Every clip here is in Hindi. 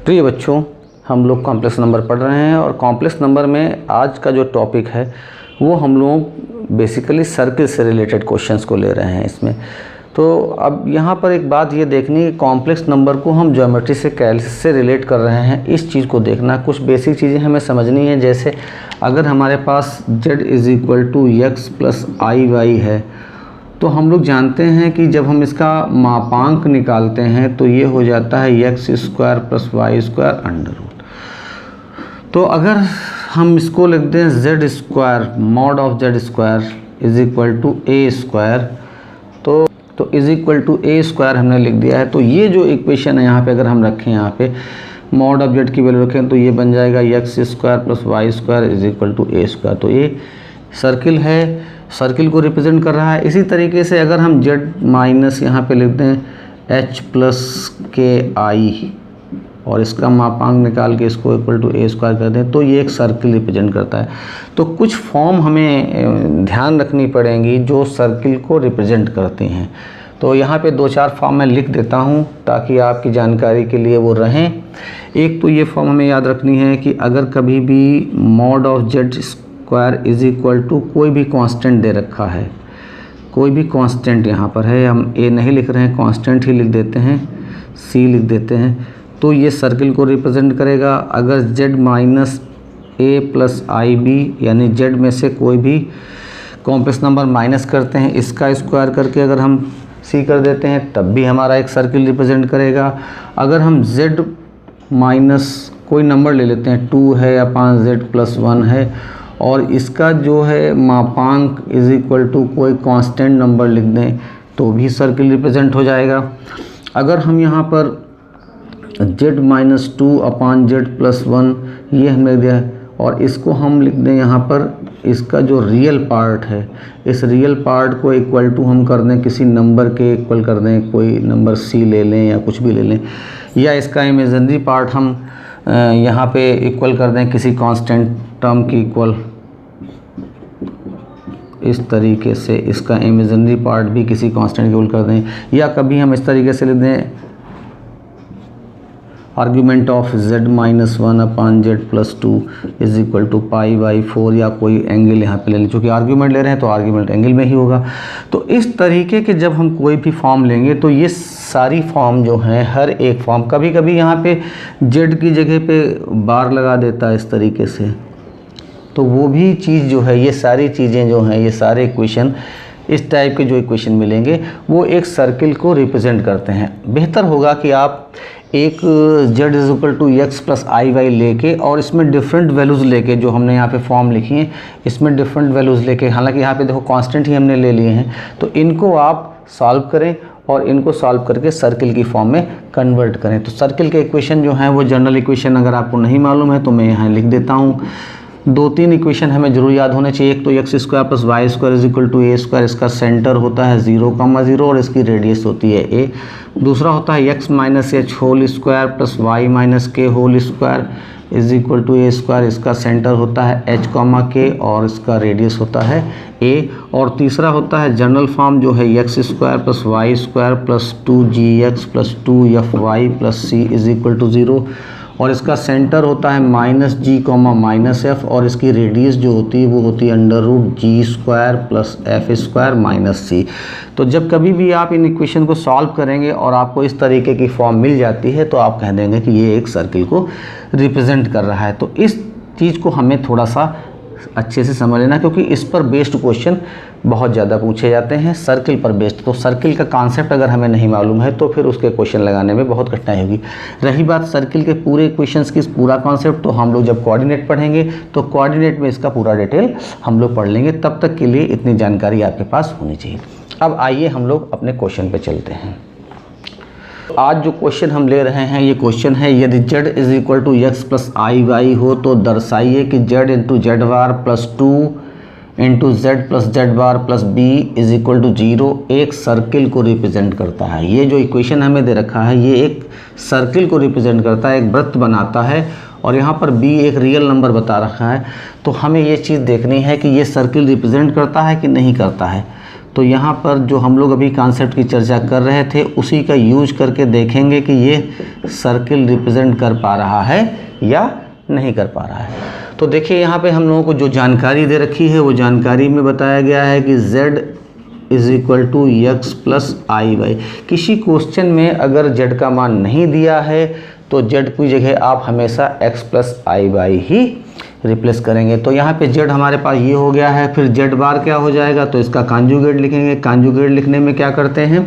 प्रिय बच्चों, हम लोग कॉम्प्लेक्स नंबर पढ़ रहे हैं और कॉम्प्लेक्स नंबर में आज का जो टॉपिक है वो हम लोग बेसिकली सर्किल से रिलेटेड क्वेश्चंस को ले रहे हैं इसमें। तो अब यहाँ पर एक बात ये देखनी है कि कॉम्प्लेक्स नंबर को हम ज्योमेट्री से कैलकुलस से रिलेट कर रहे हैं, इस चीज़ को देखना। कुछ बेसिक चीज़ें हमें समझनी है, जैसे अगर हमारे पास z = x + iy है तो हम लोग जानते हैं कि जब हम इसका मापांक निकालते हैं तो ये हो जाता है x² + y²√। तो अगर हम इसको लिख दें z² mod of z² = a², तो a² हमने लिख दिया है। तो ये जो इक्वेशन है यहाँ पे अगर हम रखें, यहाँ पे mod ऑफ z की वैल्यू रखें तो ये बन जाएगा x² + y² = a²। तो ये सर्किल है, सर्किल को रिप्रेजेंट कर रहा है। इसी तरीके से अगर हम z- यहाँ पे लिख दें h + ki और इसका मापांक निकाल के इसको =a² कर दें तो ये एक सर्किल रिप्रेजेंट करता है। तो कुछ फॉर्म हमें ध्यान रखनी पड़ेंगी जो सर्किल को रिप्रेजेंट करती हैं। तो यहाँ पे 2-4 फॉर्म मैं लिख देता हूँ ताकि आपकी जानकारी के लिए वो रहें। एक तो ये फॉर्म हमें याद रखनी है कि अगर कभी भी mod of z² = कोई भी कांस्टेंट दे रखा है, कोई भी कांस्टेंट यहाँ पर है, हम a नहीं लिख रहे हैं, कांस्टेंट ही लिख देते हैं, c लिख देते हैं, तो ये सर्किल को रिप्रेजेंट करेगा। अगर z - a + ib यानी z में से कोई भी कॉम्प्लेक्स नंबर माइनस करते हैं, इसका स्क्वायर करके अगर हम c कर देते हैं तब भी हमारा एक सर्किल रिप्रेजेंट करेगा। अगर हम z - कोई नंबर ले लेते हैं, 2 है या 5z + 1 है और इसका जो है मापांक = कोई कांस्टेंट नंबर लिख दें तो भी सर्किल रिप्रेजेंट हो जाएगा। अगर हम यहाँ पर z - 2/z + 1 ये हमने दिया है और इसको हम लिख दें यहाँ पर, इसका जो रियल पार्ट है, इस रियल पार्ट को इक्वल टू हम कर दें किसी नंबर के इक्वल कर दें, कोई नंबर c ले लें या कुछ भी ले लें, या इसका इमेजिनरी पार्ट हम यहाँ पे इक्वल कर दें किसी कांस्टेंट टर्म की इक्वल। इस तरीके से इसका इमेजिनरी पार्ट भी किसी कांस्टेंट इक्वल कर दें, या कभी हम इस तरीके से लिख दें आर्ग्यूमेंट ऑफ z - 1/z + 2 = π/4, या कोई एंगल यहाँ पे ले लें, क्योंकि आर्ग्यूमेंट ले रहे हैं तो आर्ग्यूमेंट एंगल में ही होगा। तो इस तरीके के जब हम कोई भी फॉर्म लेंगे तो ये सारी फॉर्म जो हैं, हर एक फॉर्म, कभी कभी यहाँ पे z की जगह पे बार लगा देता है इस तरीके से, तो वो भी चीज़ जो है, ये सारी चीज़ें जो हैं, ये सारे इक्वेशन, इस टाइप के जो इक्वेशन मिलेंगे वो एक सर्किल को रिप्रेजेंट करते हैं। बेहतर होगा कि आप एक z = x + iy लेके और इसमें डिफरेंट वैल्यूज़ लेके, जो हमने यहाँ पे फॉर्म लिखी हैं इसमें डिफरेंट वैल्यूज़ लेके, हालांकि यहाँ पे देखो कांस्टेंट ही हमने ले लिए हैं, तो इनको आप सॉल्व करें और इनको सॉल्व करके सर्किल की फॉर्म में कन्वर्ट करें। तो सर्किल के इक्वेशन जो हैं वो जनरल इक्वेशन अगर आपको नहीं मालूम है तो मैं यहाँ लिख देता हूँ। 2-3 इक्वेशन हमें ज़रूर याद होने चाहिए। एक तो x² + y² = a², इसका सेंटर होता है 0,0 और इसकी रेडियस होती है a। दूसरा होता है x - h² + y - k² = a², इसका सेंटर होता है h, k और इसका रेडियस होता है a। और तीसरा होता है जनरल फॉर्म जो है x² + y² + 2gx + 2fy + c = 0 और इसका सेंटर होता है -g, -f और इसकी रेडियस जो होती है वो होती है √g² + f² - c। तो जब कभी भी आप इन इक्वेशन को सॉल्व करेंगे और आपको इस तरीके की फॉर्म मिल जाती है तो आप कह देंगे कि ये एक सर्किल को रिप्रेजेंट कर रहा है। तो इस चीज़ को हमें थोड़ा सा अच्छे से समझ लेना, क्योंकि इस पर बेस्ड क्वेश्चन बहुत ज़्यादा पूछे जाते हैं, सर्किल पर बेस्ड। तो सर्किल का कॉन्सेप्ट अगर हमें नहीं मालूम है तो फिर उसके क्वेश्चन लगाने में बहुत कठिनाई होगी। रही बात सर्किल के पूरे क्वेश्चंस की, पूरा कॉन्सेप्ट, तो हम लोग जब कोऑर्डिनेट पढ़ेंगे तो कोऑर्डिनेट में इसका पूरा डिटेल हम लोग पढ़ लेंगे। तब तक के लिए इतनी जानकारी आपके पास होनी चाहिए। अब आइए हम लोग अपने क्वेश्चन पर चलते हैं। आज जो क्वेश्चन हम ले रहे हैं ये क्वेश्चन है, यदि z = x + iy हो तो दर्शाइए कि z × z बार + 2 × z + z बार + b = 0 एक सर्किल को रिप्रेजेंट करता है। ये जो इक्वेशन हमें दे रखा है ये एक सर्किल को रिप्रेजेंट करता है, एक वृत्त बनाता है और यहाँ पर b एक रियल नंबर बता रखा है। तो हमें ये चीज़ देखनी है कि ये सर्किल रिप्रेजेंट करता है कि नहीं करता है। तो यहाँ पर जो हम लोग अभी कॉन्सेप्ट की चर्चा कर रहे थे उसी का यूज करके देखेंगे कि ये सर्किल रिप्रेजेंट कर पा रहा है या नहीं कर पा रहा है। तो देखिए यहाँ पे हम लोगों को जो जानकारी दे रखी है वो जानकारी में बताया गया है कि z is equal to x plus i y. किसी क्वेश्चन में अगर z का मान नहीं दिया है तो z की जगह आप हमेशा x plus i why he replace करेंगे। तो यहाँ पे z हमारे पास ये हो गया है, फिर z बार क्या हो जाएगा, तो इसका कॉन्जुगेट लिखेंगे। कॉन्जुगेट लिखने में क्या करते हैं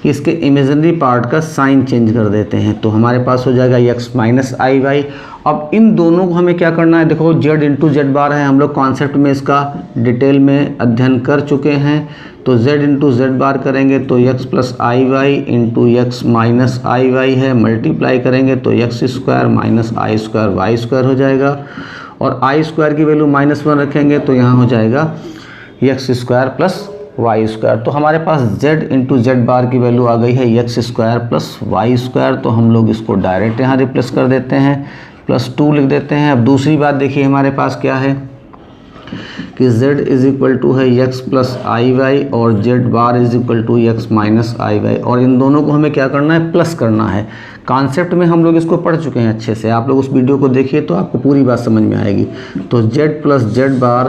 कि इसके इमेजिनरी पार्ट का साइन चेंज कर देते हैं, तो हमारे पास हो जाएगा x माइनस आई वाई। अब इन दोनों को हमें क्या करना है, देखो z इंटू जेड बार है, हम लोग कॉन्सेप्ट में इसका डिटेल में अध्ययन कर चुके हैं। तो z इंटू जेड बार करेंगे तो x plus i Y into x minus i y है, मल्टीप्लाई करेंगे तो x स्क्वायर माइनस आई स्क्वायर वाई स्क्वायर हो जाएगा, और आई स्क्वायर की वैल्यू -1 रखेंगे तो यहाँ हो जाएगा x square plus y square. तो हमारे पास z इंटू जेड बार की वैल्यू आ गई है x square plus y square. तो हम लोग इसको डायरेक्ट यहाँ रिप्लेस कर देते हैं, +2 लिख देते हैं। अब दूसरी बात देखिए हमारे पास क्या है कि z इज इक्वल टू है x प्लस आई वाई और z bar is equal to x minus i y, और इन दोनों को हमें क्या करना है, प्लस करना है। कॉन्सेप्ट में हम लोग इसको पढ़ चुके हैं अच्छे से, आप लोग उस वीडियो को देखिए तो आपको पूरी बात समझ में आएगी। तो z प्लस जेड बार,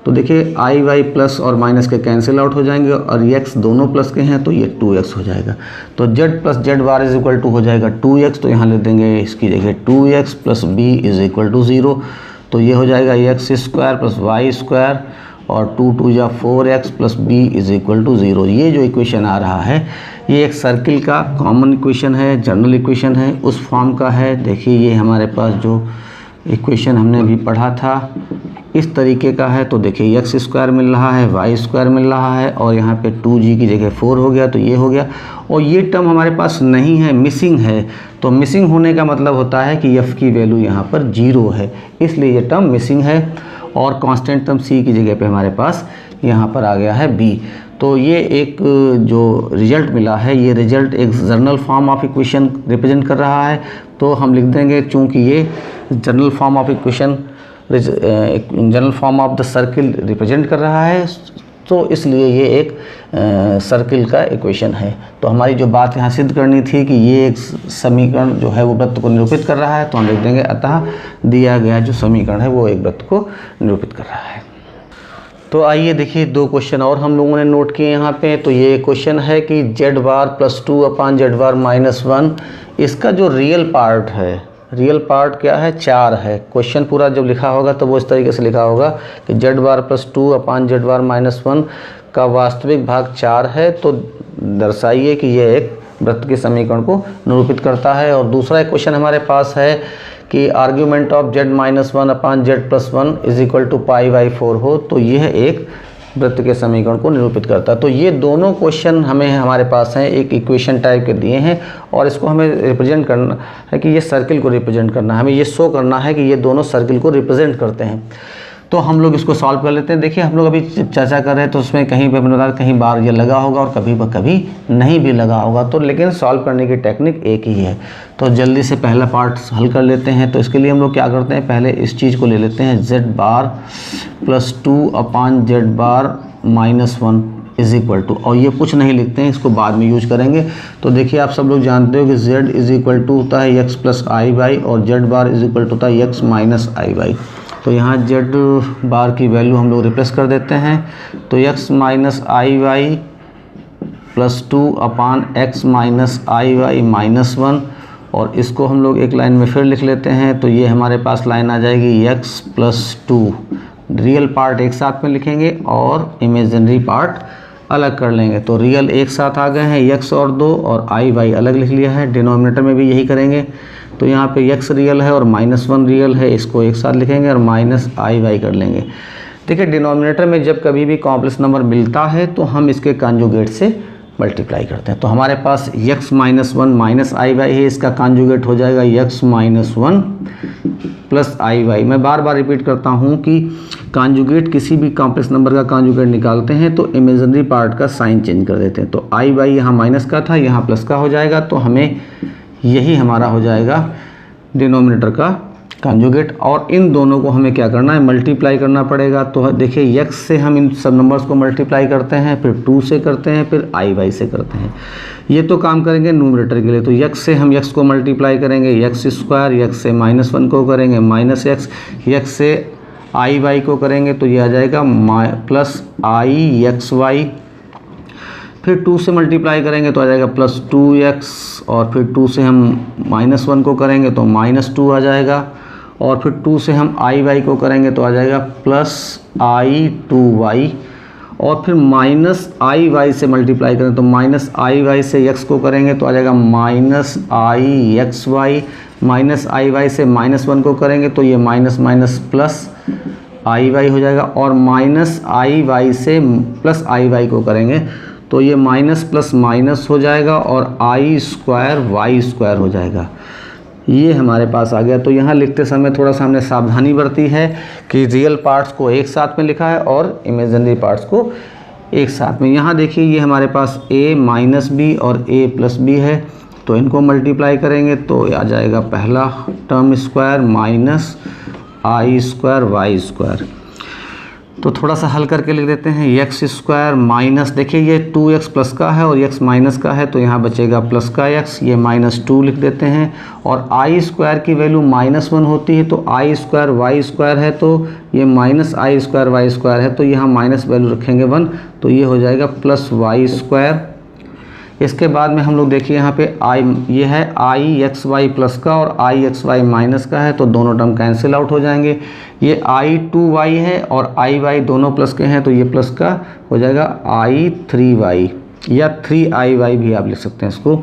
तो देखिए आई वाई प्लस और माइनस के कैंसिल आउट हो जाएंगे, और x दोनों प्लस के हैं तो ये 2x हो जाएगा। तो z plus z bar is equal to हो जाएगा 2x, तो यहाँ लिख देंगे इसकी जगह 2x plus b is equal to 0। तो ये हो जाएगा x square plus y square, और 2 2 या 4x plus b is equal to 0। ये जो इक्वेशन आ रहा है ये एक सर्किल का कॉमन इक्वेशन है, जनरल इक्वेशन है, उस फॉर्म का है। देखिए ये हमारे पास जो इक्वेशन हमने अभी पढ़ा था इस तरीके का है। तो देखिए x स्क्वायर मिल रहा है, वाई स्क्वायर मिल रहा है, और यहाँ पे 2g की जगह 4 हो गया, तो ये हो गया। और ये टर्म हमारे पास नहीं है, मिसिंग है। तो मिसिंग होने का मतलब होता है कि f की वैल्यू यहाँ पर 0 है, इसलिए ये टर्म मिसिंग है। और कांस्टेंट टर्म c की जगह पे हमारे पास यहाँ पर आ गया है b। तो ये एक जो रिजल्ट मिला है, ये रिजल्ट एक general form of equation represent कर रहा है। तो हम लिख देंगे चूँकि ये general form of equation general form of the circle represent कर रहा है, तो इसलिए ये एक सर्किल का इक्वेशन है। तो हमारी जो बात यहाँ सिद्ध करनी थी कि ये एक समीकरण जो है वो वृत्त को निरूपित कर रहा है, तो हम लिख देंगे अतः दिया गया जो समीकरण है वो एक वृत्त को निरूपित कर रहा है। तो आइए देखिए 2 क्वेश्चन और हम लोगों ने नोट किए यहाँ पे। तो ये क्वेश्चन है कि Z bar plus 2 upon z bar minus 1, इसका जो रियल पार्ट है, रियल पार्ट क्या है, 4 है। क्वेश्चन पूरा जब लिखा होगा तो वो इस तरीके से लिखा होगा कि Z bar plus 2 upon z bar minus 1 का वास्तविक भाग 4 है। तो दर्शाइए कि यह एक वृत्त के समीकरण को निरूपित करता है। और दूसरा एक क्वेश्चन हमारे पास है कि argument of z minus 1 upon z plus 1 is equal to pi by 4 हो, तो यह एक वृत्त के समीकरण को निरूपित करता है। तो ये दोनों क्वेश्चन हमें हमारे पास हैं, एक इक्वेशन टाइप के दिए हैं, और इसको हमें रिप्रेजेंट करना है कि ये सर्किल को रिप्रेजेंट करना है, हमें ये शो करना है कि ये दोनों सर्किल को रिप्रेजेंट करते हैं। तो हम लोग इसको सॉल्व कर लेते हैं। देखिए हम लोग अभी चर्चा कर रहे हैं तो उसमें कहीं पे मैंने कहीं बार ये लगा होगा और कभी नहीं भी लगा होगा, तो लेकिन सॉल्व करने की टेक्निक एक ही है। तो जल्दी से पहला पार्ट हल कर लेते हैं। तो इसके लिए हम लोग क्या करते हैं, पहले इस चीज़ को ले लेते हैं, z bar plus 2 upon z bar minus 1 is equal to, और ये कुछ नहीं लिखते हैं, इसको बाद में यूज करेंगे। तो देखिए आप सब लोग जानते हो कि z इज इक्वल टू होता है x प्लस आई वाई और z bar is equal to होता है x माइनस आई वाई। तो यहाँ z बार की वैल्यू हम लोग रिप्लेस कर देते हैं। तो x minus i y plus 2 upon x minus i y minus 1, और इसको हम लोग एक लाइन में फिर लिख लेते हैं। तो ये हमारे पास लाइन आ जाएगी x प्लस 2, रियल पार्ट एक साथ में लिखेंगे और इमेजिनरी पार्ट अलग कर लेंगे। तो रियल एक साथ आ गए हैं x और 2, और आई वाई अलग लिख लिया है। डिनोमिनेटर में भी यही करेंगे। तो यहाँ पे x रियल है और -1 रियल है, इसको एक साथ लिखेंगे और माइनस आई वाई कर लेंगे। देखिए डिनोमिनेटर में जब कभी भी कॉम्प्लेक्स नंबर मिलता है तो हम इसके कॉन्जुगेट से मल्टीप्लाई करते हैं। तो हमारे पास x minus 1 minus i y है, इसका कॉन्जुगेट हो जाएगा x minus 1 plus i Y. मैं बार बार रिपीट करता हूँ कि कॉन्जुगेट किसी भी कॉम्प्लेक्स नंबर का कॉन्जुगेट निकालते हैं तो इमेजिनरी पार्ट का साइन चेंज कर देते हैं। तो आई वाई यहाँ माइनस का था, यहाँ प्लस का हो जाएगा, तो हमें यही हमारा हो जाएगा डिनोमिनेटर का कंजुगेट, और इन दोनों को हमें क्या करना है, मल्टीप्लाई करना पड़ेगा। तो देखिए x से हम इन सब नंबर्स को मल्टीप्लाई करते हैं, फिर 2 से करते हैं, फिर i से करते हैं। ये तो काम करेंगे न्यूमरेटर के लिए। तो x से हम x को मल्टीप्लाई करेंगे x स्क्वायर, x से -1 को करेंगे -x, x से i को करेंगे तो ये आ जाएगा प्लस ixy, फिर 2 से मल्टीप्लाई करेंगे तो आ जाएगा प्लस 2x, और फिर 2 से हम -1 को करेंगे तो -2 आ जाएगा, और फिर 2 से हम i को करेंगे तो आ जाएगा प्लस i2y, और फिर -i से मल्टीप्लाई करें तो -i से x को करेंगे तो आ जाएगा -ixy, -i से -1 को करेंगे तो ये माइनस माइनस प्लस i हो जाएगा, और -i से प्लस i को करेंगे तो ये माइनस प्लस माइनस हो जाएगा और i स्क्वायर y स्क्वायर हो जाएगा। ये हमारे पास आ गया। तो यहाँ लिखते समय थोड़ा सा हमने सावधानी बरती है कि रियल पार्ट्स को एक साथ में लिखा है और इमेजिनरी पार्ट्स को एक साथ में। यहाँ देखिए ये हमारे पास a माइनस बी और a प्लस बी है, तो इनको मल्टीप्लाई करेंगे तो आ जाएगा पहला term square minus i square y square. तो थोड़ा सा हल करके लिख देते हैं, x स्क्वायर माइनस, देखिए ये 2x प्लस का है और x माइनस का है तो यहाँ बचेगा प्लस का x, ये -2 लिख देते हैं, और i स्क्वायर की वैल्यू -1 होती है तो i स्क्वायर y स्क्वायर है तो ये -i स्क्वायर y स्क्वायर है, तो यहाँ माइनस वैल्यू रखेंगे 1 तो ये हो जाएगा प्लस y स्क्वायर। इसके बाद में हम लोग देखिए यहाँ पे ये है ixy प्लस का और ixy माइनस का है तो दोनों टर्म कैंसिल आउट हो जाएंगे। ये i2y है और iy दोनों प्लस के हैं तो ये प्लस का हो जाएगा i3y या 3iy भी आप लिख सकते हैं इसको।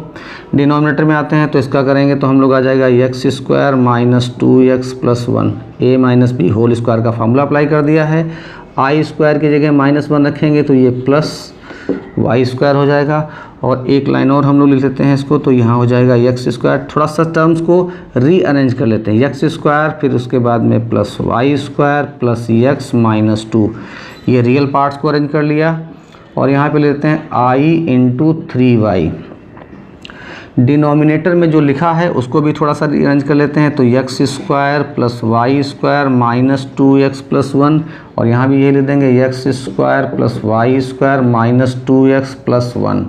डिनोमिनेटर में आते हैं तो इसका करेंगे तो हम लोग आ जाएगा x square minus 2x plus 1, a minus b whole square का फॉर्मूला अप्लाई कर दिया है। i स्क्वायर की जगह -1 रखेंगे तो ये प्लस y स्क्वायर हो जाएगा, और एक लाइन और हम लोग लिख लेते हैं इसको तो यहाँ हो जाएगा x स्क्वायर। थोड़ा सा टर्म्स को रीअरेंज कर लेते हैं, x स्क्वायर फिर उसके बाद में plus y square plus x minus 2, ये रियल पार्ट्स को अरेंज कर लिया, और यहाँ पे लेते हैं i इंटू 3y। डिनोमिनेटर में जो लिखा है उसको भी थोड़ा सा रीअरेंज कर लेते हैं तो x square plus y square minus 2x plus 1, और यहाँ भी ये लिख देंगे x square plus y square minus 2x plus 1।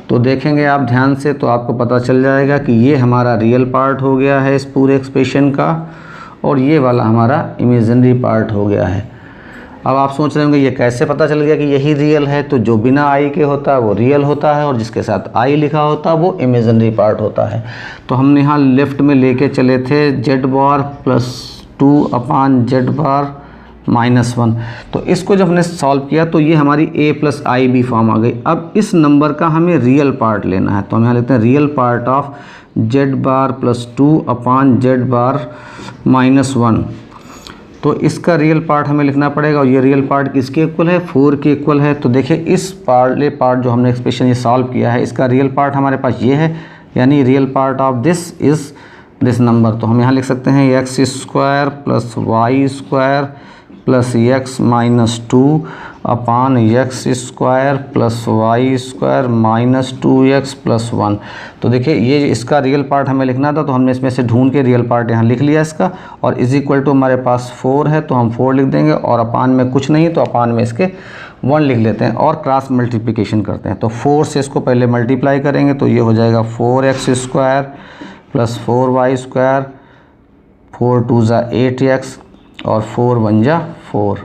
तो देखेंगे आप ध्यान से तो आपको पता चल जाएगा कि ये हमारा रियल पार्ट हो गया है इस पूरे एक्सप्रेशन का, और ये वाला हमारा इमेजिनरी पार्ट हो गया है। अब आप सोच रहे होंगे ये कैसे पता चल गया कि यही रियल है, तो जो बिना आई के होता है वो रियल होता है और जिसके साथ आई लिखा होता है वो इमेजिनरी पार्ट होता है। तो हमने यहाँ लेफ्ट में लेके चले थे z बार प्लस 2 अपान z बार माइनस 1, तो इसको जब हमने सॉल्व किया तो ये हमारी a plus i b form आ गई। अब इस नंबर का हमें रियल पार्ट लेना है तो हम यहाँ लेते हैं real part of z bar plus 2 upon z bar minus 1। तो इसका रियल पार्ट हमें लिखना पड़ेगा, और ये रियल पार्ट किसके इक्वल है, 4 के इक्वल है। तो देखिए इस पार्ट जो हमने एक्सप्रेशन ये सॉल्व किया है इसका रियल पार्ट हमारे पास ये है, यानी real part of this is this number. तो हम यहाँ लिख सकते हैं x square plus y square plus x minus 2 अपान x square plus y square minus 2x plus 1। तो देखिए ये इसका रियल पार्ट हमें लिखना था तो हमने इसमें से ढूंढ के रियल पार्ट यहाँ लिख लिया इसका, और इज इक्वल टू हमारे पास 4 है तो हम 4 लिख देंगे, और अपान में कुछ नहीं तो अपान में इसके 1 लिख लेते हैं और क्रॉस मल्टीप्लिकेशन करते हैं। तो 4 से इसको पहले मल्टीप्लाई करेंगे तो ये हो जाएगा 4x square plus 4y square, 4 2 ज़ा 8x और 4 1 जा 4।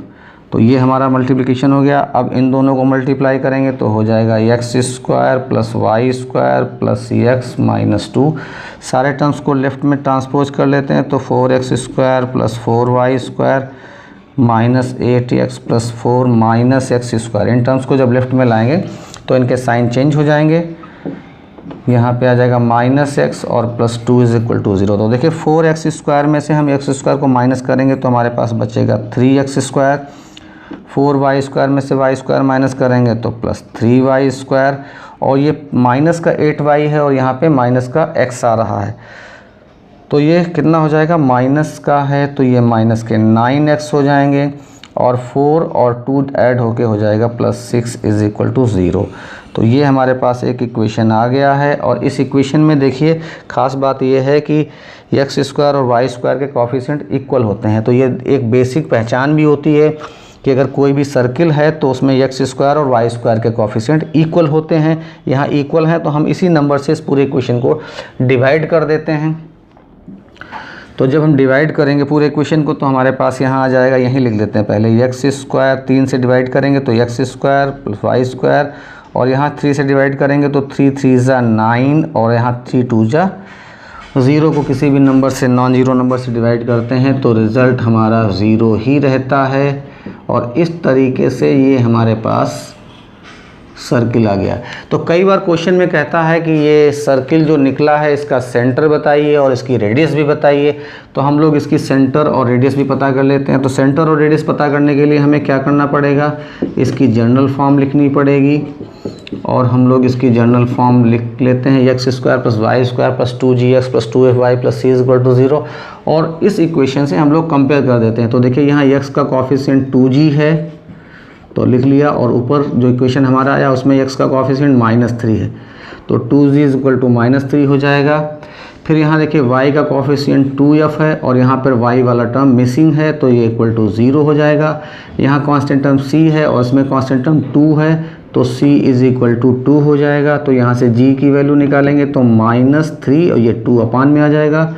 तो ये हमारा मल्टीप्लिकेशन हो गया। अब इन दोनों को मल्टीप्लाई करेंगे तो हो जाएगा x square plus y square plus x minus 2। सारे टर्म्स को लेफ़्ट में ट्रांसपोज कर लेते हैं तो 4x square plus 4y square minus 8x plus 4 minus x square. In terms को जब लेफ़्ट में लाएंगे तो इनके साइन चेंज हो जाएंगे, यहाँ पे आ जाएगा माइनस x और प्लस 2 इज इक्वल टू 0। तो देखिए 4x स्क्वायर में से हम x स्क्वायर को माइनस करेंगे तो हमारे पास बचेगा 3x स्क्वायर, 4y स्क्वायर में से y स्क्वायर माइनस करेंगे तो प्लस 3y स्क्वायर, और ये माइनस का 8y है और यहाँ पे माइनस का x आ रहा है तो ये कितना हो जाएगा, माइनस का है तो ये माइनस के 9x हो जाएंगे, और 4 और 2 ऐड होके हो जाएगा प्लस 6 इज इक्वल टू 0। तो ये हमारे पास एक इक्वेशन आ गया है। और इस इक्वेशन में देखिए ख़ास बात ये है कि एक्स स्क्वायर और वाई स्क्वायर के कोफिशिएंट इक्वल होते हैं। तो ये एक बेसिक पहचान भी होती है कि अगर कोई भी सर्किल है तो उसमें एक्स स्क्वायर और वाई स्क्वायर के कोफिशिएंट इक्वल होते हैं। यहाँ इक्वल हैं तो हम इसी नंबर से इस पूरे इक्वेशन को डिवाइड कर देते हैं। तो जब हम डिवाइड करेंगे पूरे इक्वेशन को तो हमारे पास यहाँ आ जाएगा, यहीं लिख देते हैं पहले, एक्स स्क्वायर 3 से डिवाइड करेंगे तो x square plus y square, और यहाँ 3 से डिवाइड करेंगे तो 3 3 ज़ा 9 और यहाँ 3 2 ज़ा 0 को किसी भी नंबर से नॉन ज़ीरो नंबर से डिवाइड करते हैं तो रिज़ल्ट हमारा 0 ही रहता है। और इस तरीके से ये हमारे पास सर्किल आ गया। तो कई बार क्वेश्चन में कहता है कि ये सर्किल जो निकला है इसका सेंटर बताइए और इसकी रेडियस भी बताइए। तो हम लोग इसकी सेंटर और रेडियस भी पता कर लेते हैं। तो सेंटर और रेडियस पता करने के लिए हमें क्या करना पड़ेगा, इसकी जनरल फॉर्म लिखनी पड़ेगी। और हम लोग इसकी जनरल फॉर्म लिख लेते हैं, x square plus y square plus 2gx plus 2fy plus c equal to 0। और इस इक्वेशन से हम लोग कंपेयर कर देते हैं। तो देखिए यहाँ x का कोफिशिएंट 2g है तो लिख लिया, और ऊपर जो इक्वेशन हमारा आया उसमें x का कोफिशिएंट -3 है तो 2g इज इक्वल टू -3 हो जाएगा। फिर यहाँ देखिए y का कोफिशिएंट 2f है और यहाँ पर y वाला टर्म मिसिंग है तो ये इक्वल टू 0 हो जाएगा। यहाँ कांस्टेंट टर्म c है और इसमें कांस्टेंट टर्म 2 है तो c इज इक्वल टू 2 हो जाएगा। तो यहाँ से g की वैल्यू निकालेंगे तो -3 और ये 2 अपान में आ जाएगा,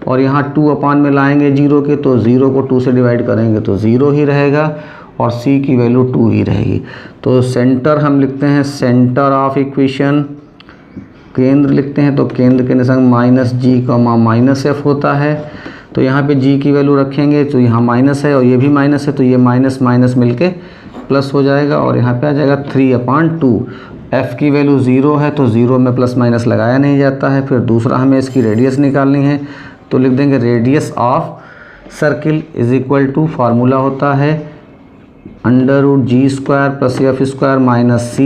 और यहाँ 2 अपान में लाएंगे 0 के तो 0 को 2 से डिवाइड करेंगे तो 0 ही रहेगा और c की वैल्यू 2 ही रहेगी। तो सेंटर हम लिखते हैं सेंटर ऑफ इक्वेशन, केंद्र लिखते हैं तो केंद्र के निशान -g, -f होता है। तो यहाँ पे g की वैल्यू रखेंगे तो यहाँ माइनस है और ये भी माइनस है तो ये माइनस माइनस मिलके प्लस हो जाएगा, और यहाँ पे आ जाएगा 3/2। f की वैल्यू 0 है तो 0 में प्लस माइनस लगाया नहीं जाता है। फिर दूसरा हमें इसकी रेडियस निकालनी है तो लिख देंगे radius of circle is equal to, formula होता है √g² plus f square minus c।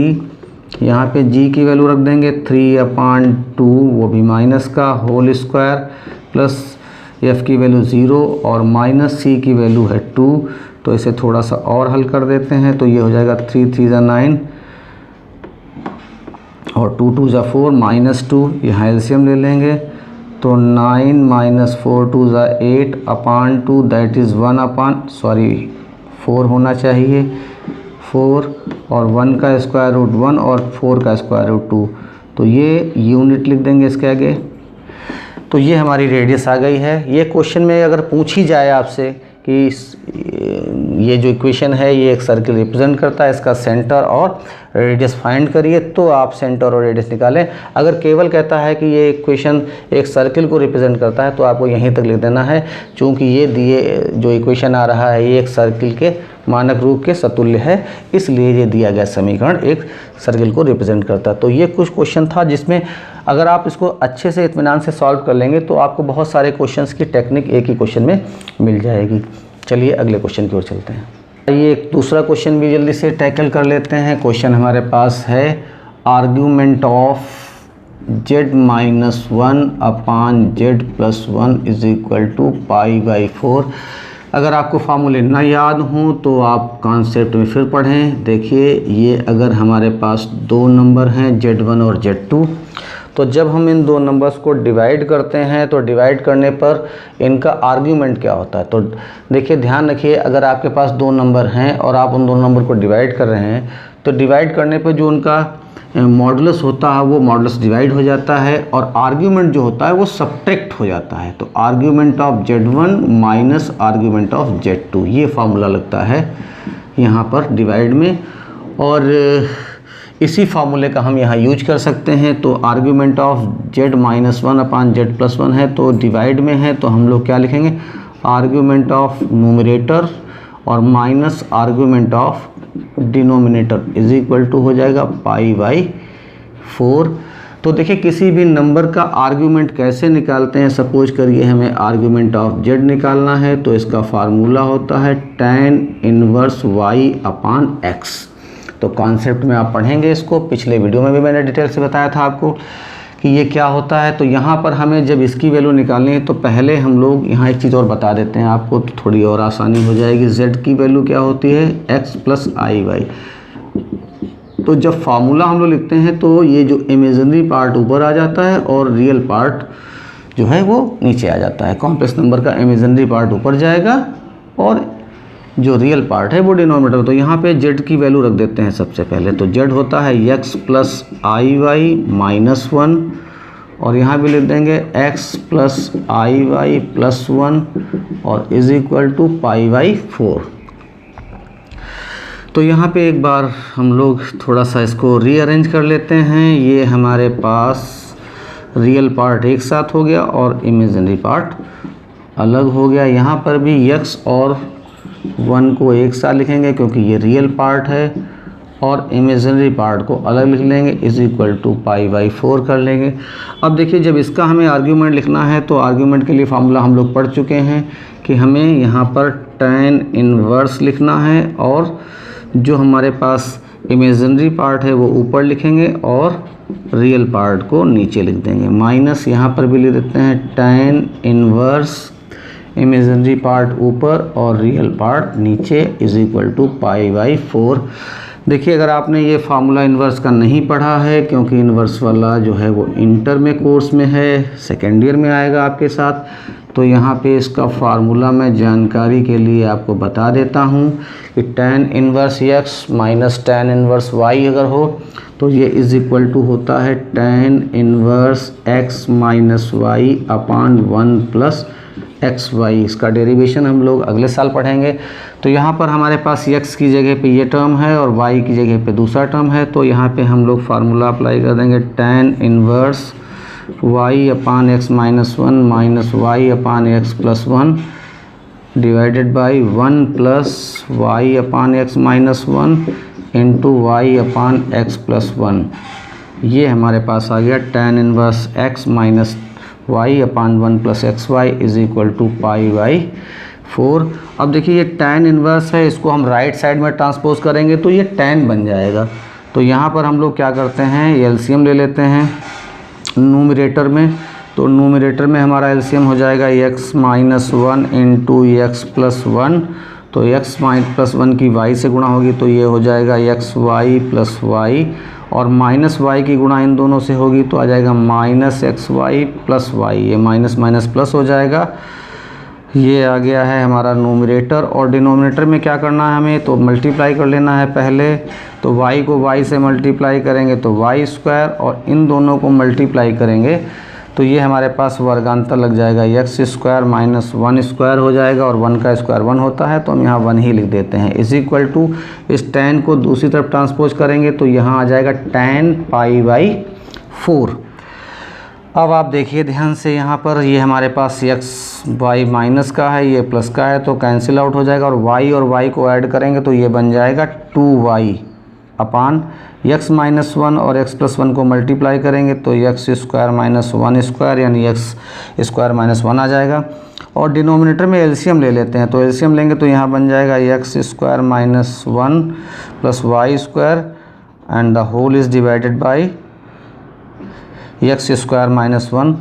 यहाँ पे g की वैल्यू रख देंगे 3/2 वो भी माइनस का होल स्क्वायर प्लस f की वैल्यू 0 और माइनस c की वैल्यू है 2। तो इसे थोड़ा सा और हल कर देते हैं तो ये हो जाएगा 3 3 ज़ा 9 और 2 2 ज़ा 4 -2, यहाँ एलसीएम ले लेंगे तो 9 - 4 2 ज़ा 8/2 दैट इज़ 4 होना चाहिए, 4 और 1 का स्क्वायर रूट 1 और 4 का स्क्वायर रूट 2। तो ये यूनिट लिख देंगे इसके आगे। तो ये हमारी रेडियस आ गई है। ये क्वेश्चन में अगर पूछी जाए आपसे कि ये जो इक्वेशन है ये एक सर्किल रिप्रेजेंट करता है, इसका सेंटर और रेडियस फाइंड करिए, तो आप सेंटर और रेडियस निकालें। अगर केवल कहता है कि ये इक्वेशन एक सर्किल को रिप्रेजेंट करता है तो आपको यहीं तक लिख देना है, क्योंकि ये दिए जो इक्वेशन आ रहा है ये एक सर्किल के मानक रूप के सतुल्य है, इसलिए ये दिया गया समीकरण एक सर्किल को रिप्रेजेंट करता है। तो ये कुछ क्वेश्चन था जिसमें अगर आप इसको अच्छे से इत्मीनान से सॉल्व कर लेंगे तो आपको बहुत सारे क्वेश्चंस की टेक्निक एक ही क्वेश्चन में मिल जाएगी। चलिए अगले क्वेश्चन की ओर चलते हैं। ये एक दूसरा क्वेश्चन भी जल्दी से टैकल कर लेते हैं। क्वेश्चन हमारे पास है argument of z-1/z+1 is equal to π/4। अगर आपको फार्मूले ना याद हों तो आप कॉन्सेप्ट में फिर पढ़ें। देखिए ये अगर हमारे पास दो नंबर हैं z1 और z2, तो जब हम इन दो नंबर्स को डिवाइड करते हैं तो डिवाइड करने पर इनका आर्ग्यूमेंट क्या होता है। तो देखिए ध्यान रखिए, अगर आपके पास दो नंबर हैं और आप उन दो नंबर को डिवाइड कर रहे हैं तो डिवाइड करने पर जो उनका मॉडुलस होता है वो मॉडुलस डिवाइड हो जाता है और आर्ग्यूमेंट जो होता है वो सब्ट्रैक्ट हो जाता है। तो argument of z1 minus argument of z2, ये फार्मूला लगता है यहाँ पर डिवाइड में, और इसी फार्मूले का हम यहाँ यूज कर सकते हैं। तो आर्ग्यूमेंट ऑफ z-1/z+1 है तो डिवाइड में है तो हम लोग क्या लिखेंगे, आर्ग्यूमेंट ऑफ न्यूमरेटर और minus argument of denominator is equal to हो जाएगा π/4। तो देखिए किसी भी नंबर का आर्ग्यूमेंट कैसे निकालते हैं। सपोज करिए हमें आर्ग्यूमेंट ऑफ z निकालना है तो इसका फार्मूला होता है tan इनवर्स y/x। तो कॉन्सेप्ट में आप पढ़ेंगे इसको, पिछले वीडियो में भी मैंने डिटेल से बताया था आपको कि ये क्या होता है। तो यहाँ पर हमें जब इसकी वैल्यू निकालनी है तो पहले हम लोग यहाँ एक चीज़ और बता देते हैं आपको, तो थोड़ी और आसानी हो जाएगी। z की वैल्यू क्या होती है, x + iy। तो जब फार्मूला हम लोग लिखते हैं तो ये जो इमेजिनरी पार्ट ऊपर आ जाता है और रियल पार्ट जो है वो नीचे आ जाता है। कॉम्प्लेक्स नंबर का इमेजिनरी पार्ट ऊपर जाएगा और जो रियल पार्ट है वो डिनोमिनेटर में। तो यहाँ पे z की वैल्यू रख देते हैं सबसे पहले। तो z होता है x plus i y minus 1 और यहाँ भी लिख देंगे x plus i y plus 1 और is equal to pi by 4। तो यहाँ पे एक बार हम लोग थोड़ा सा इसको रीअरेंज कर लेते हैं। ये हमारे पास रियल पार्ट एक साथ हो गया और इमेजिनरी पार्ट अलग हो गया। यहाँ पर भी x और 1 को एक साथ लिखेंगे क्योंकि ये रियल पार्ट है और इमेजिनरी पार्ट को अलग लिख लेंगे, is equal to pi by 4 कर लेंगे। अब देखिए जब इसका हमें आर्ग्यूमेंट लिखना है तो आर्ग्यूमेंट के लिए फार्मूला हम लोग पढ़ चुके हैं कि हमें यहाँ पर tan इनवर्स लिखना है और जो हमारे पास इमेजिनरी पार्ट है वो ऊपर लिखेंगे और रियल पार्ट को नीचे लिख देंगे। माइनस यहाँ पर भी लिख देते हैं tan इनवर्स इमेजिनरी पार्ट ऊपर और रियल पार्ट नीचे is equal to pi by 4। देखिए अगर आपने ये फार्मूला इन्वर्स का नहीं पढ़ा है, क्योंकि इन्वर्स वाला जो है वो इंटर में कोर्स में है, सेकेंड ईयर में आएगा आपके साथ, तो यहाँ पे इसका फार्मूला मैं जानकारी के लिए आपको बता देता हूँ कि tan inverse x minus tan inverse y अगर हो तो ये इज इक्वल टू होता है tan inverse x minus y upon 1 plus x Y. इसका डेरिवेशन हम लोग अगले साल पढ़ेंगे। तो यहाँ पर हमारे पास x की जगह पे ये टर्म है और y की जगह पे दूसरा टर्म है, तो यहाँ पे हम लोग फार्मूला अप्लाई कर देंगे tan inverse y upon x minus 1 minus y upon x plus 1 divided by 1 plus y upon x minus 1 into y upon x plus 1। ये हमारे पास आ गया tan inverse x minus y upon 1 plus x y is equal to pi by 4। अब देखिए ये tan इन्वर्स है, इसको हम राइट साइड में ट्रांसपोज करेंगे तो ये tan बन जाएगा। तो यहाँ पर हम लोग क्या करते हैं, एलसीएम ले लेते हैं न्यूमरेटर में। तो न्यूमरेटर में हमारा एलसीएम हो जाएगा x minus 1 into x plus 1। तो x माइनस प्लस 1 की y से गुणा होगी तो ये हो जाएगा एक्स वाई प्लस वाई, और माइनस y की गुणा इन दोनों से होगी तो आ जाएगा minus x y plus y. ये माइनस माइनस प्लस हो जाएगा। ये आ गया है हमारा न्यूमरेटर। और डिनोमिनेटर में क्या करना है हमें, तो मल्टीप्लाई कर लेना है पहले। तो y को y से मल्टीप्लाई करेंगे तो वाई स्क्वायर, और इन दोनों को मल्टीप्लाई करेंगे तो ये हमारे पास वर्गांतर लग जाएगा एक्स स्क्वायर माइनस 1 स्क्वायर हो जाएगा, और 1 का स्क्वायर 1 होता है तो हम यहाँ 1 ही लिख देते हैं। इज इक्वल टू इस tan को दूसरी तरफ ट्रांसपोज करेंगे तो यहाँ आ जाएगा tan पाई बाई 4। अब आप देखिए ध्यान से, यहाँ पर ये हमारे पास x y माइनस का है, ये प्लस का है तो कैंसिल आउट हो जाएगा, और y को ऐड करेंगे तो ये बन जाएगा 2y अपान x माइनस 1, और x प्लस 1 को मल्टीप्लाई करेंगे तो x स्क्वायर माइनस 1 स्क्वायर यानी x स्क्वायर माइनस 1 आ जाएगा। और डिनोमिनेटर में एलसीएम ले लेते हैं, तो एलसीएम लेंगे तो यहाँ बन जाएगा x square minus 1 plus y square and the whole is divided by x square minus 1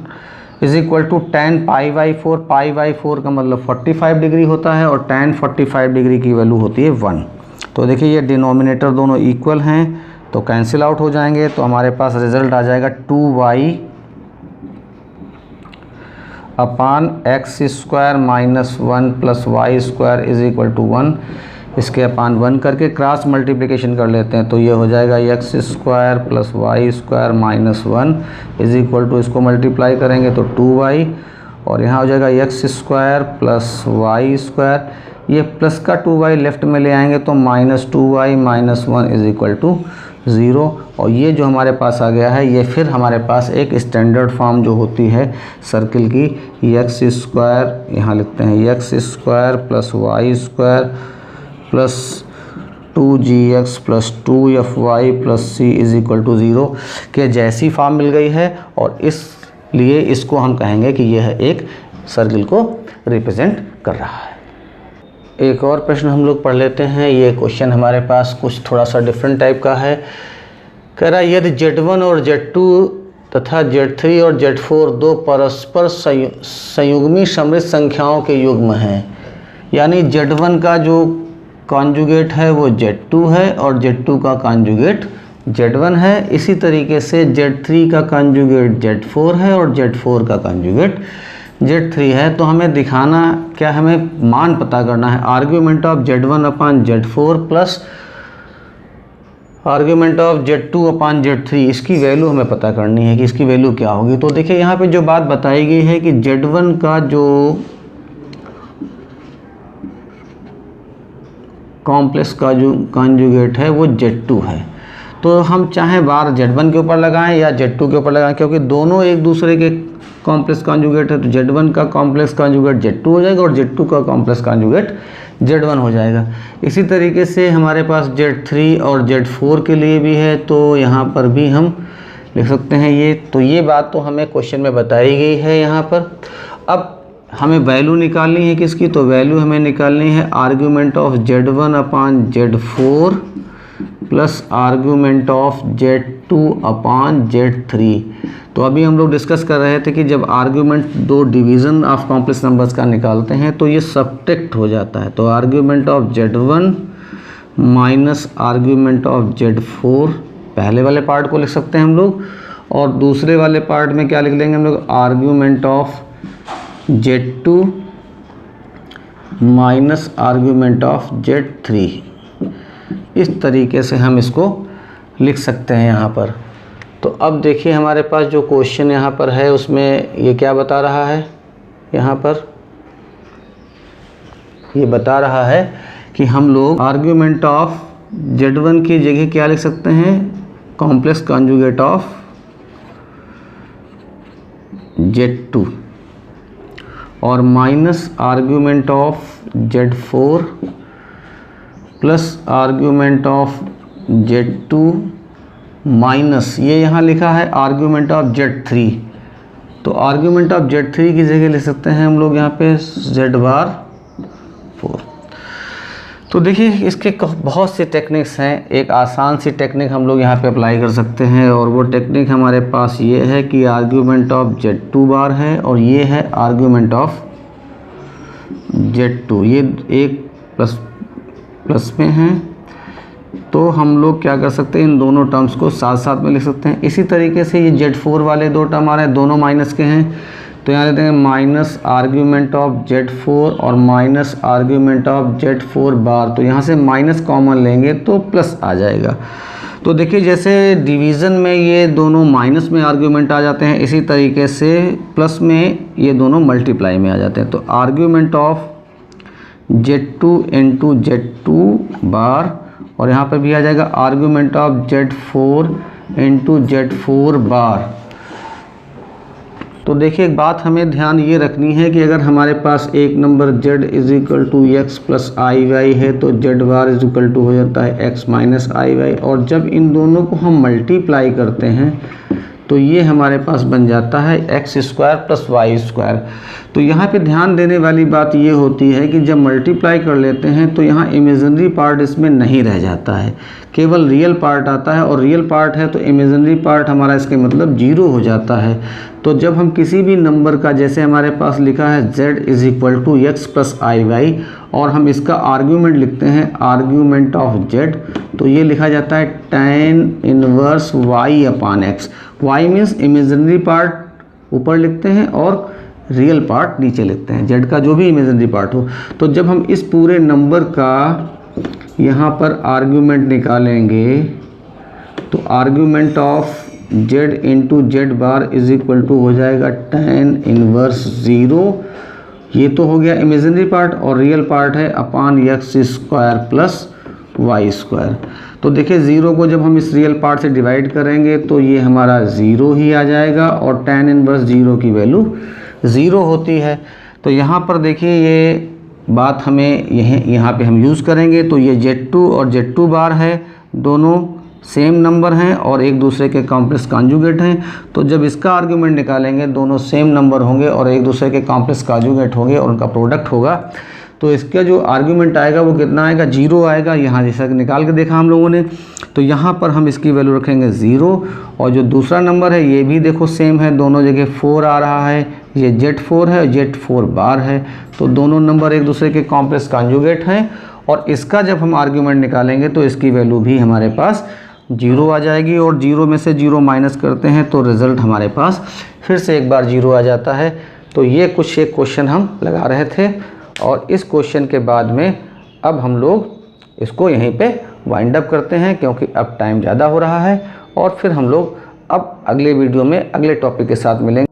is equal to tan pi by 4। Pi by 4 का मतलब 45 डिग्री होता है और tan 45 डिग्री की वैल्यू होती है 1। तो देखिए ये डिनोमिनेटर दोनों इक्वल हैं तो कैंसिल आउट हो जाएंगे, तो हमारे पास रिजल्ट आ जाएगा 2y upon x square minus 1 plus y square is equal to 1। इसके अपान 1 करके क्रॉस मल्टीप्लिकेशन कर लेते हैं तो ये हो जाएगा x square plus y square minus 1 is equal to, इसको मल्टीप्लाई करेंगे तो 2y, और यहाँ हो जाएगा x square plus y square, ये प्लस का 2y लेफ्ट में ले आएंगे तो minus 2y minus 1 is equal to 0। और ये जो हमारे पास आ गया है ये फिर हमारे पास एक स्टैंडर्ड फॉर्म जो होती है सर्किल की, एक्स स्क्वायर यहाँ लिखते हैं x square plus y square plus 2gx plus 2fy plus c is equal to 0 के जैसी फॉर्म मिल गई है, और इसलिए इसको हम कहेंगे कि यह एक सर्किल को रिप्रेजेंट कर रहा है। एक और प्रश्न हम लोग पढ़ लेते हैं। ये क्वेश्चन हमारे पास कुछ थोड़ा सा डिफरेंट टाइप का है। कह रहा है यदि Z1 और Z2 तथा Z3 और Z4 दो परस्पर संयुग्मी समृद्ध संख्याओं के युग्म हैं, यानी Z1 का जो कॉन्जुगेट है वो Z2 है और Z2 का कॉन्जुगेट Z1 है, इसी तरीके से Z3 का कंजुगेट Z4 है और Z4 का कंजुगेट Z3 है। तो हमें दिखाना क्या, हमें मान पता करना है argument of Z1 upon Z4 plus argument of Z2 upon Z3, इसकी वैल्यू हमें पता करनी है कि इसकी वैल्यू क्या होगी। तो देखिए यहाँ पे जो बात बताई गई है कि Z1 का जो कॉम्प्लेक्स का जो कंजुगेट है वो Z2 है। तो हम चाहे बार Z1 के ऊपर लगाएं या Z2 के ऊपर लगाएं, क्योंकि दोनों एक दूसरे के कॉम्प्लेक्स कंजुगेट है। तो Z1 का कॉम्प्लेक्स कंजुगेट Z2 हो जाएगा और Z2 का कॉम्प्लेक्स कंजुगेट Z1 हो जाएगा। इसी तरीके से हमारे पास Z3 और Z4 के लिए भी है, तो यहाँ पर भी हम लिख सकते हैं ये। तो ये बात तो हमें क्वेश्चन में बताई गई है यहाँ पर। अब हमें वैल्यू निकालनी है किसकी, तो वैल्यू हमें निकालनी है argument of Z1 upon Z4 plus argument of Z2 upon Z3। तो अभी हम लोग डिस्कस कर रहे थे कि जब आर्ग्यूमेंट दो डिवीज़न ऑफ कॉम्प्लेक्स नंबर्स का निकालते हैं तो ये सब्ट्रैक्ट हो जाता है। तो argument of Z1 minus argument of Z4, पहले वाले पार्ट को लिख सकते हैं हम लोग, और दूसरे वाले पार्ट में क्या लिख लेंगे हम लोग, argument of Z2 minus argument of Z3। इस तरीके से हम इसको लिख सकते हैं यहाँ पर। तो अब देखिए हमारे पास जो क्वेश्चन यहाँ पर है उसमें ये क्या बता रहा है, यहाँ पर ये बता रहा है कि हम लोग आर्ग्यूमेंट ऑफ Z1 की जगह क्या लिख सकते हैं, कॉम्प्लेक्स कंजुगेट ऑफ Z2 और minus argument of Z4 plus argument of Z2 minus ये यहाँ लिखा है आर्ग्यूमेंट ऑफ Z3। तो आर्ग्यूमेंट ऑफ Z3 की जगह लिख सकते हैं हम लोग यहाँ पे Z⁴। तो देखिए इसके बहुत से टेक्निक्स हैं। एक आसान सी टेक्निक हम लोग यहाँ पे अप्लाई कर सकते हैं और वो टेक्निक हमारे पास ये है कि आर्ग्यूमेंट ऑफ Z2 बार है और ये है आर्ग्यूमेंट ऑफ Z2, ये एक प्लस में है। तो हम लोग क्या कर सकते हैं, इन दोनों टर्म्स को साथ साथ में लिख सकते हैं। इसी तरीके से ये Z4 वाले दो टर्म आ रहे हैं, दोनों माइनस के हैं, तो यहाँ लेते हैं माइनस आर्ग्यूमेंट ऑफ Z4 और माइनस आर्ग्यूमेंट ऑफ Z4 बार। तो यहाँ से माइनस कॉमन लेंगे तो प्लस आ जाएगा। तो देखिए जैसे डिवीज़न में ये दोनों माइनस में आर्ग्यूमेंट आ जाते हैं, इसी तरीके से प्लस में ये दोनों मल्टीप्लाई में आ जाते हैं। तो argument of Z2 into Z2 बार और यहाँ पर भी आ जाएगा argument of Z4 into Z4 बार। तो देखिए एक बात हमें ध्यान ये रखनी है कि अगर हमारे पास एक number Z is equal to x plus i y है तो Z bar is equal to हो जाता है x माइनस आई वाई, और जब इन दोनों को हम मल्टीप्लाई करते हैं तो ये हमारे पास बन जाता है x square plus y square. तो यहाँ पे ध्यान देने वाली बात ये होती है कि जब मल्टीप्लाई कर लेते हैं तो यहाँ इमेजिनरी पार्ट इसमें नहीं रह जाता है, केवल रियल पार्ट आता है, और रियल पार्ट है तो इमेजिनरी पार्ट हमारा इसके मतलब 0 हो जाता है। तो जब हम किसी भी नंबर का, जैसे हमारे पास लिखा है z is equal to x plus i y, और हम इसका आर्ग्यूमेंट लिखते हैं आर्ग्यूमेंट ऑफ z, तो ये लिखा जाता है tan इनवर्स y अपान x। y means imaginary part ऊपर लिखते हैं और रियल पार्ट नीचे लिखते हैं, z का जो भी इमेजिनरी पार्ट हो। तो जब हम इस पूरे नंबर का यहाँ पर आर्ग्यूमेंट निकालेंगे तो argument of z into z bar is equal to हो जाएगा tan इनवर्स 0, ये तो हो गया इमेजिनरी पार्ट, और रियल पार्ट है upon x square plus y square. तो देखिए 0 को जब हम इस रियल पार्ट से डिवाइड करेंगे तो ये हमारा 0 ही आ जाएगा, और tan इनवर्स 0 की वैल्यू 0 होती है। तो यहाँ पर देखिए ये बात हमें यहाँ पे हम यूज़ करेंगे। तो ये Z2 और Z2 बार है, दोनों सेम नंबर हैं और एक दूसरे के कॉम्प्लेक्स कॉन्जुगेट हैं। तो जब इसका आर्ग्यूमेंट निकालेंगे दोनों सेम नंबर होंगे और एक दूसरे के कॉम्प्लेक्स कॉन्जुगेट होंगे और उनका प्रोडक्ट होगा। तो इसका जो आर्ग्यूमेंट आएगा वो कितना आएगा, 0 आएगा। यहाँ जैसा कि निकाल के देखा हम लोगों ने, तो यहाँ पर हम इसकी वैल्यू रखेंगे 0, और जो दूसरा नंबर है ये भी देखो सेम है, दोनों जगह 4 आ रहा है, ये Z4 है, Z4 बार है। तो दोनों नंबर एक दूसरे के कॉम्प्लेक्स कॉन्जुगेट हैं, और इसका जब हम आर्ग्यूमेंट निकालेंगे तो इसकी वैल्यू भी हमारे पास जीरो आ जाएगी और जीरो में से जीरो माइनस करते हैं तो रिज़ल्ट हमारे पास फिर से एक बार जीरो आ जाता है। तो ये कुछ एक क्वेश्चन हम लगा रहे थे और इस क्वेश्चन के बाद में अब हम लोग इसको यहीं पे वाइंड अप करते हैं क्योंकि अब टाइम ज़्यादा हो रहा है और फिर हम लोग अब अगले वीडियो में अगले टॉपिक के साथ मिलेंगे।